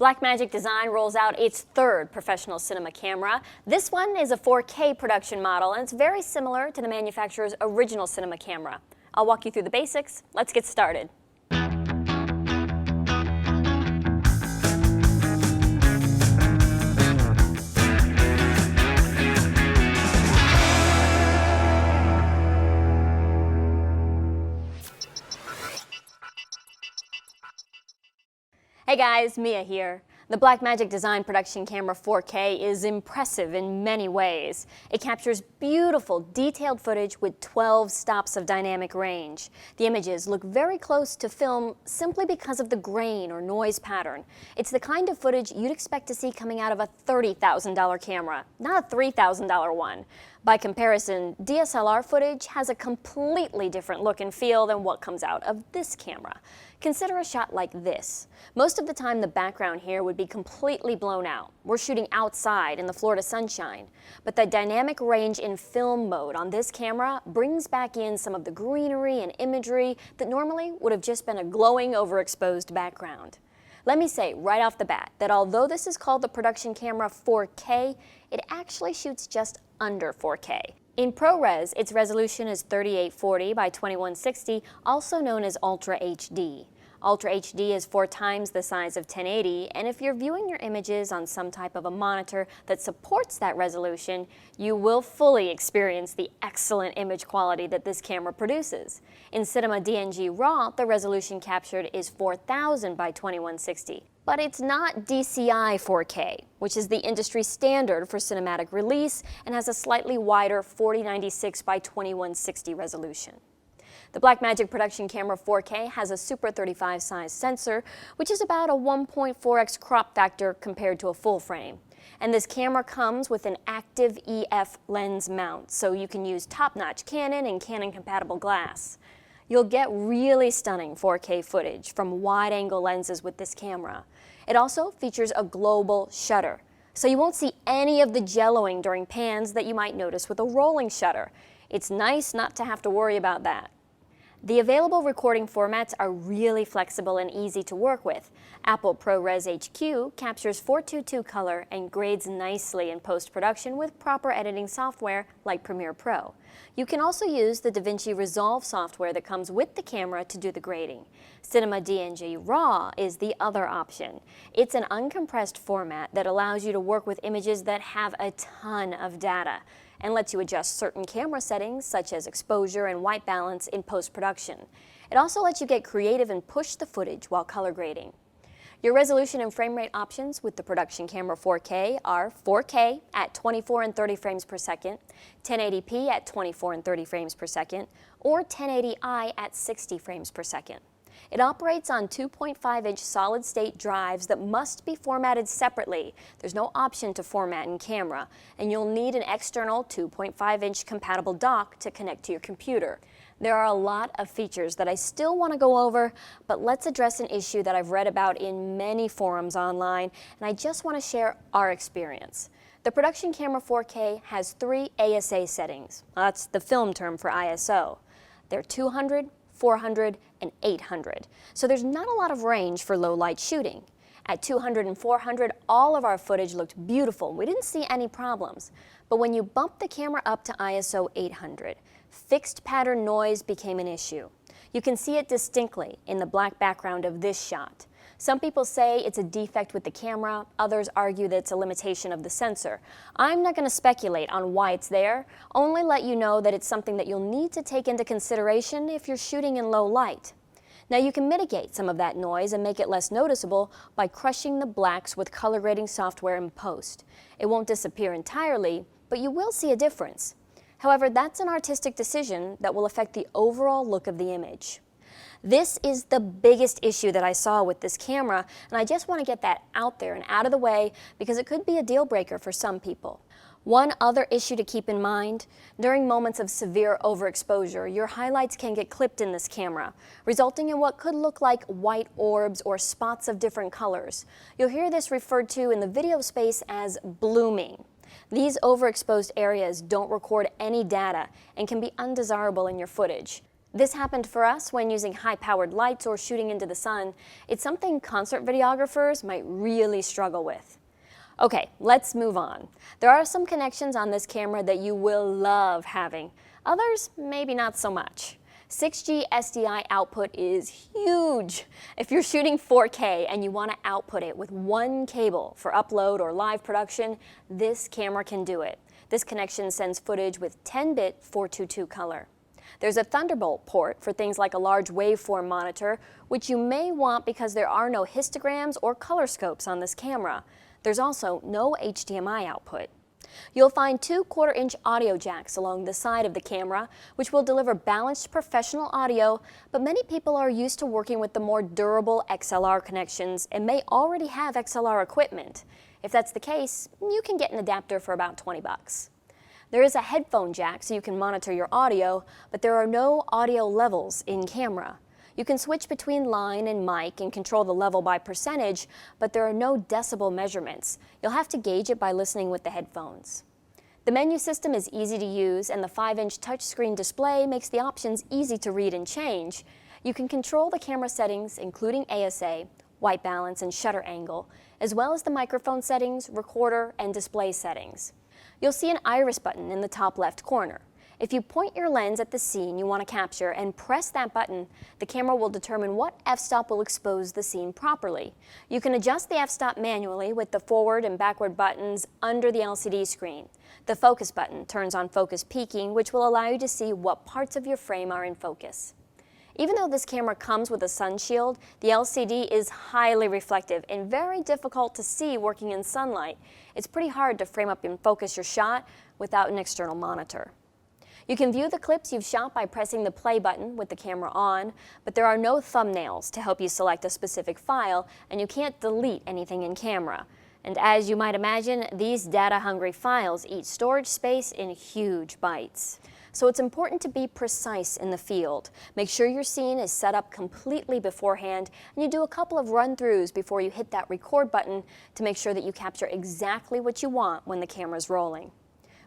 Blackmagic Design rolls out its third professional cinema camera. This one is a 4K production model, and it's very similar to the manufacturer's original cinema camera. I'll walk you through the basics. Let's get started. Hey guys, Mia here. The Blackmagic Design production camera 4K is impressive in many ways. It captures beautiful, detailed footage with 12 stops of dynamic range. The images look very close to film simply because of the grain or noise pattern. It's the kind of footage you'd expect to see coming out of a $30,000 camera, not a $3,000 one. By comparison, DSLR footage has a completely different look and feel than what comes out of this camera. Consider a shot like this. Most of the time the background here would be completely blown out. We're shooting outside in the Florida sunshine. But the dynamic range in film mode on this camera brings back in some of the greenery and imagery that normally would have just been a glowing, overexposed background. Let me say right off the bat that although this is called the production camera 4K, it actually shoots just under 4K. In ProRes, its resolution is 3840 by 2160, also known as Ultra HD. Ultra HD is 4 times the size of 1080, and if you're viewing your images on some type of a monitor that supports that resolution, you will fully experience the excellent image quality that this camera produces. In Cinema DNG RAW, the resolution captured is 4000 by 2160. But it's not DCI 4K, which is the industry standard for cinematic release and has a slightly wider 4096 by 2160 resolution. The Blackmagic production camera 4K has a Super 35 size sensor, which is about a 1.4x crop factor compared to a full frame. And this camera comes with an active EF lens mount, so you can use top-notch Canon and Canon-compatible glass. You'll get really stunning 4K footage from wide-angle lenses with this camera. It also features a global shutter, so you won't see any of the jelloing during pans that you might notice with a rolling shutter. It's nice not to have to worry about that. The available recording formats are really flexible and easy to work with. Apple ProRes HQ captures 422 color and grades nicely in post-production with proper editing software like Premiere Pro. You can also use the DaVinci Resolve software that comes with the camera to do the grading. Cinema DNG RAW is the other option. It's an uncompressed format that allows you to work with images that have a ton of data, and lets you adjust certain camera settings such as exposure and white balance in post-production. It also lets you get creative and push the footage while color grading. Your resolution and frame rate options with the production camera 4K are 4K at 24 and 30 frames per second, 1080p at 24 and 30 frames per second, or 1080i at 60 frames per second. It operates on 2.5-inch solid-state drives that must be formatted separately. There's no option to format in camera, and you'll need an external 2.5-inch compatible dock to connect to your computer. There are a lot of features that I still want to go over, but let's address an issue that I've read about in many forums online, and I just want to share our experience. The production camera 4K has 3 ASA settings. That's the film term for ISO. They're 200, 400, and 800. So there's not a lot of range for low light shooting. At 200 and 400, all of our footage looked beautiful. We didn't see any problems. But when you bump the camera up to ISO 800, fixed pattern noise became an issue. You can see it distinctly in the black background of this shot. Some people say it's a defect with the camera, others argue that it's a limitation of the sensor. I'm not going to speculate on why it's there, only let you know that it's something that you'll need to take into consideration if you're shooting in low light. Now you can mitigate some of that noise and make it less noticeable by crushing the blacks with color grading software in post. It won't disappear entirely, but you will see a difference. However, that's an artistic decision that will affect the overall look of the image. This is the biggest issue that I saw with this camera, and I just want to get that out there and out of the way because it could be a deal breaker for some people. One other issue to keep in mind, during moments of severe overexposure, your highlights can get clipped in this camera, resulting in what could look like white orbs or spots of different colors. You'll hear this referred to in the video space as blooming. These overexposed areas don't record any data and can be undesirable in your footage. This happened for us when using high-powered lights or shooting into the sun. It's something concert videographers might really struggle with. Okay, let's move on. There are some connections on this camera that you will love having. Others, maybe not so much. 6G SDI output is huge. If you're shooting 4K and you want to output it with one cable for upload or live production, this camera can do it. This connection sends footage with 10-bit 422 color. There's a Thunderbolt port for things like a large waveform monitor, which you may want because there are no histograms or color scopes on this camera. There's also no HDMI output. You'll find 2 1/4-inch audio jacks along the side of the camera, which will deliver balanced professional audio, but many people are used to working with the more durable XLR connections and may already have XLR equipment. If that's the case, you can get an adapter for about 20 bucks. There is a headphone jack so you can monitor your audio, but there are no audio levels in camera. You can switch between line and mic and control the level by percentage, but there are no decibel measurements. You'll have to gauge it by listening with the headphones. The menu system is easy to use, and the 5-inch touchscreen display makes the options easy to read and change. You can control the camera settings, including ASA, white balance, and shutter angle, as well as the microphone settings, recorder, and display settings. You'll see an iris button in the top left corner. If you point your lens at the scene you want to capture and press that button, the camera will determine what f-stop will expose the scene properly. You can adjust the f-stop manually with the forward and backward buttons under the LCD screen. The focus button turns on focus peaking, which will allow you to see what parts of your frame are in focus. Even though this camera comes with a sun shield, the LCD is highly reflective and very difficult to see working in sunlight. It's pretty hard to frame up and focus your shot without an external monitor. You can view the clips you've shot by pressing the play button with the camera on, but there are no thumbnails to help you select a specific file, and you can't delete anything in camera. And as you might imagine, these data-hungry files eat storage space in huge bytes. So it's important to be precise in the field. Make sure your scene is set up completely beforehand, and you do a couple of run-throughs before you hit that record button to make sure that you capture exactly what you want when the camera's rolling.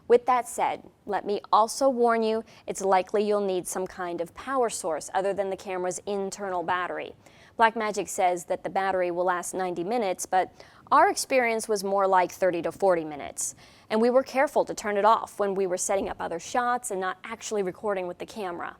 With that said, let me also warn you, it's likely you'll need some kind of power source other than the camera's internal battery. Blackmagic says that the battery will last 90 minutes, but our experience was more like 30 to 40 minutes. And we were careful to turn it off when we were setting up other shots and not actually recording with the camera.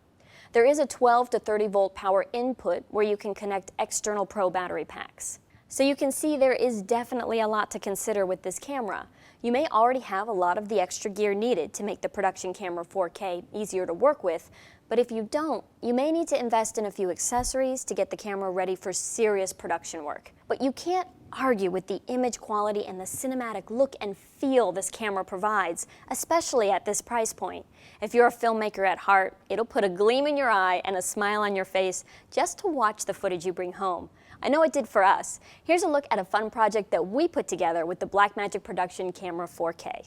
There is a 12 to 30 volt power input where you can connect external Pro battery packs. So you can see there is definitely a lot to consider with this camera. You may already have a lot of the extra gear needed to make the production camera 4K easier to work with, but if you don't, you may need to invest in a few accessories to get the camera ready for serious production work. But you can't argue with the image quality and the cinematic look and feel this camera provides, especially at this price point. If you're a filmmaker at heart, it'll put a gleam in your eye and a smile on your face just to watch the footage you bring home. I know it did for us. Here's a look at a fun project that we put together with the Blackmagic Production Camera 4K.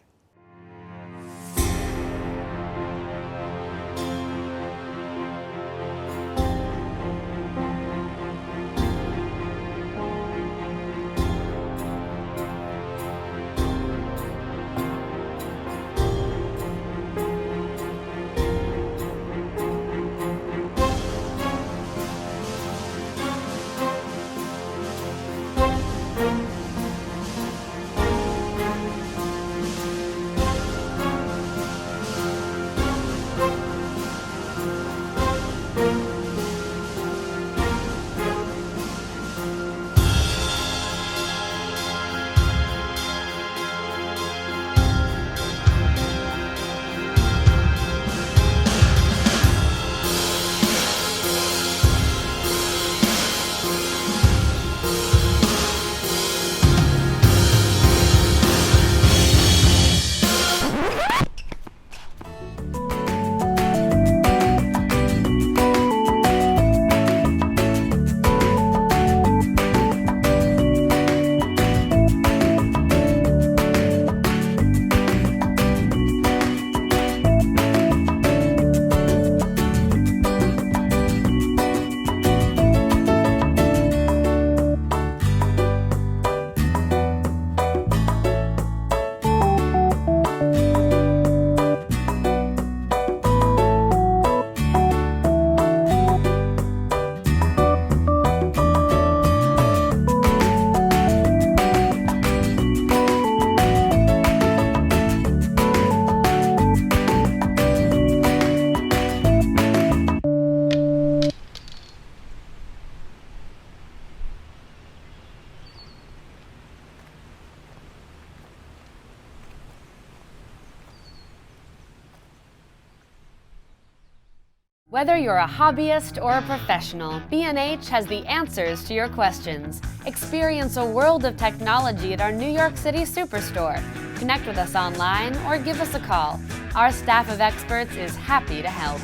Whether you're a hobbyist or a professional, B&H has the answers to your questions. Experience a world of technology at our New York City Superstore. Connect with us online or give us a call. Our staff of experts is happy to help.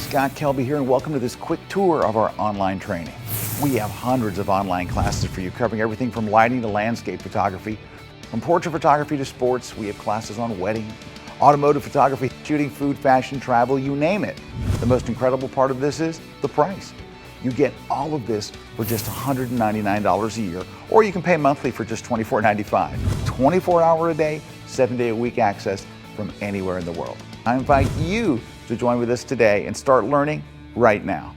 Scott Kelby here, and welcome to this quick tour of our online training. We have hundreds of online classes for you, covering everything from lighting to landscape photography. From portrait photography to sports, we have classes on wedding, automotive photography, shooting, food, fashion, travel, you name it. The most incredible part of this is the price. You get all of this for just $199 a year, or you can pay monthly for just $24.95. 24-hour a day, 7-day a week access from anywhere in the world. I invite you to join with us today and start learning right now.